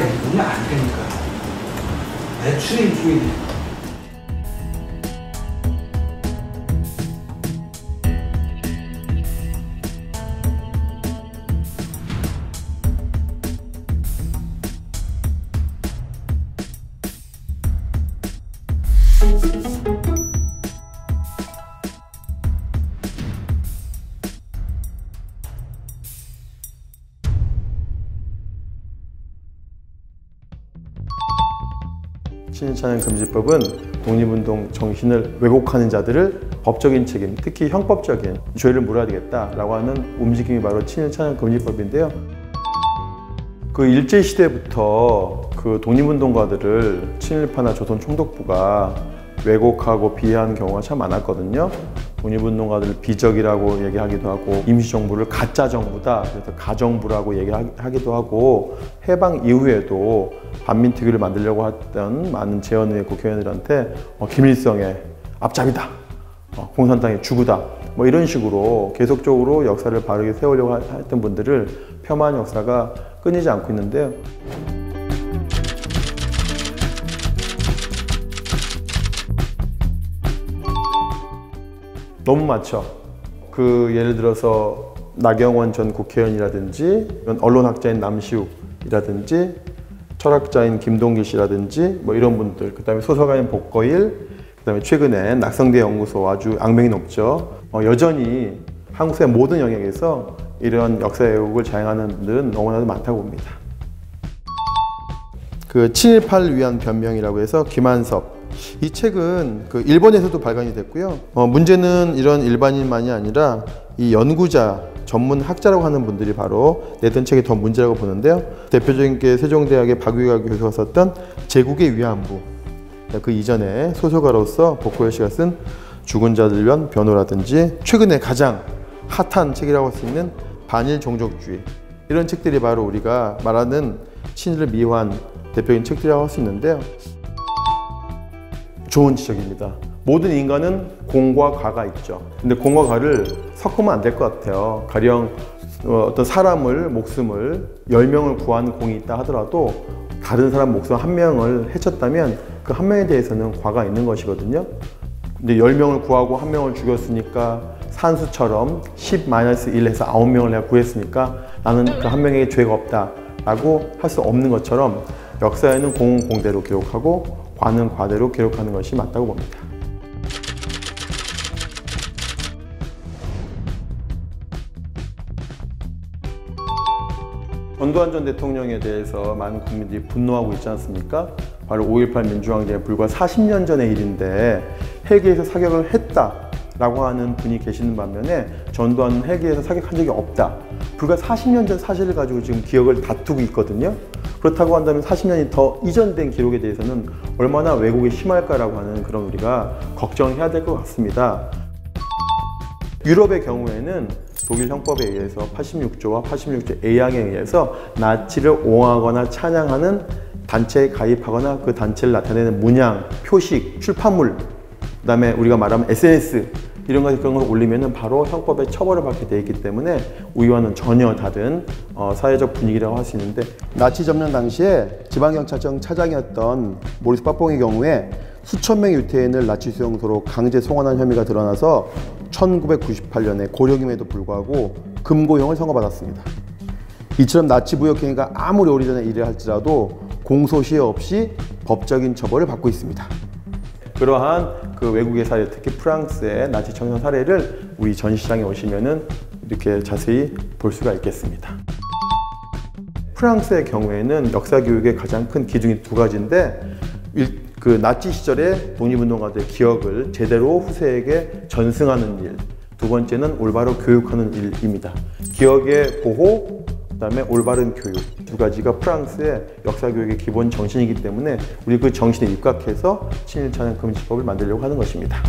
일본이 아니니까 매출의 일종이 돼. 친일찬양금지법은 독립운동 정신을 왜곡하는 자들을 법적인 책임, 특히 형법적인 죄를 물어야 되겠다라고 하는 움직임이 바로 친일찬양금지법인데요. 그 일제시대부터 그 독립운동가들을 친일파나 조선총독부가 왜곡하고 비하하는 경우가 참 많았거든요. 독립운동가들을 비적이라고 얘기하기도 하고 임시정부를 가짜정부다, 그래서 가정부라고 얘기하기도 하고 해방 이후에도 반민특위를 만들려고 했던 많은 재헌의 국회의원들한테 김일성의 앞잡이다, 공산당의 주구다, 뭐 이런 식으로 계속적으로 역사를 바르게 세우려고 했던 분들을 폄하한 역사가 끊이지 않고 있는데요. 너무 많죠. 예를 들어서 나경원 전 국회의원이라든지 언론학자인 남시욱이라든지 철학자인 김동길 씨라든지 뭐 이런 분들, 그 다음에 소설가인 복거일, 그 다음에 최근에 낙성대 연구소 아주 악명이 높죠. 여전히 한국사의 모든 영역에서 이런 역사 왜곡을 자행하는 분들은 너무나도 많다고 봅니다. 친일파를 위한 변명이라고 해서 김한섭, 이 책은 일본에서도 발간이 됐고요. 문제는 이런 일반인만이 아니라 이 연구자, 전문 학자라고 하는 분들이 바로 내던 책이 더 문제라고 보는데요. 대표적인 게 세종대학의 박유가 교수가 썼던 제국의 위안부, 그 이전에 소설가로서 복고일 씨가 쓴 죽은 자들 위한 변호라든지 최근에 가장 핫한 책이라고 할 수 있는 반일 종족주의, 이런 책들이 바로 우리가 말하는 친일을 미화한 대표적인 책들이라고 할 수 있는데요. 좋은 지적입니다. 모든 인간은 공과 과가 있죠. 근데 공과 과를 섞으면 안 될 것 같아요. 가령 어떤 사람을, 목숨을 10명을 구한 공이 있다 하더라도 다른 사람 목숨 1명을 해쳤다면 그 1명에 대해서는 과가 있는 것이거든요. 근데 10명을 구하고 1명을 죽였으니까 산수처럼 10-1 해서 9명을 내가 구했으니까 나는 그 1명에게 죄가 없다 라고 할 수 없는 것처럼 역사에는 공은 공대로 기록하고 과는 과대로 기록하는 것이 맞다고 봅니다. 전두환 전 대통령에 대해서 많은 국민들이 분노하고 있지 않습니까? 바로 5.18 민주항쟁에 불과 40년 전의 일인데 헬기에서 사격을 했다라고 하는 분이 계시는 반면에 전두환은 헬기에서 사격한 적이 없다. 불과 40년 전 사실을 가지고 지금 기억을 다투고 있거든요. 그렇다고 한다면 40년이 더 이전된 기록에 대해서는 얼마나 왜곡이 심할까라고 하는 그런 우리가 걱정해야 될 것 같습니다. 유럽의 경우에는 독일 형법에 의해서 86조와 86조 A항에 의해서 나치를 옹호하거나 찬양하는 단체에 가입하거나 그 단체를 나타내는 문양, 표식, 출판물, 그 다음에 우리가 말하면 SNS 이런 걸 올리면 바로 형법에 처벌을 받게 되어 있기 때문에 우리와는 전혀 다른 사회적 분위기라고 할 수 있는데, 나치 점령 당시에 지방경찰청 차장이었던 모리스 빠뽕의 경우에 수천 명의 유태인을 나치 수용소로 강제 송환한 혐의가 드러나서 1998년에 고령임에도 불구하고 금고형을 선고받았습니다. 이처럼 나치 부역행위가 아무리 오래전에 일을 할지라도 공소시효 없이 법적인 처벌을 받고 있습니다. 그러한 외국의 사례, 특히 프랑스의 나치 청년 사례를 우리 전시장에 오시면은 이렇게 자세히 볼 수가 있겠습니다. 프랑스의 경우에는 역사 교육의 가장 큰 기둥이 두 가지인데, 나치 시절의 독립운동가들의 기억을 제대로 후세에게 전승하는 일, 두 번째는 올바로 교육하는 일입니다. 기억의 보호, 그다음에 올바른 교육, 두 가지가 프랑스의 역사 교육의 기본 정신이기 때문에 우리 그 정신에 입각해서 친일찬양금지법을 만들려고 하는 것입니다.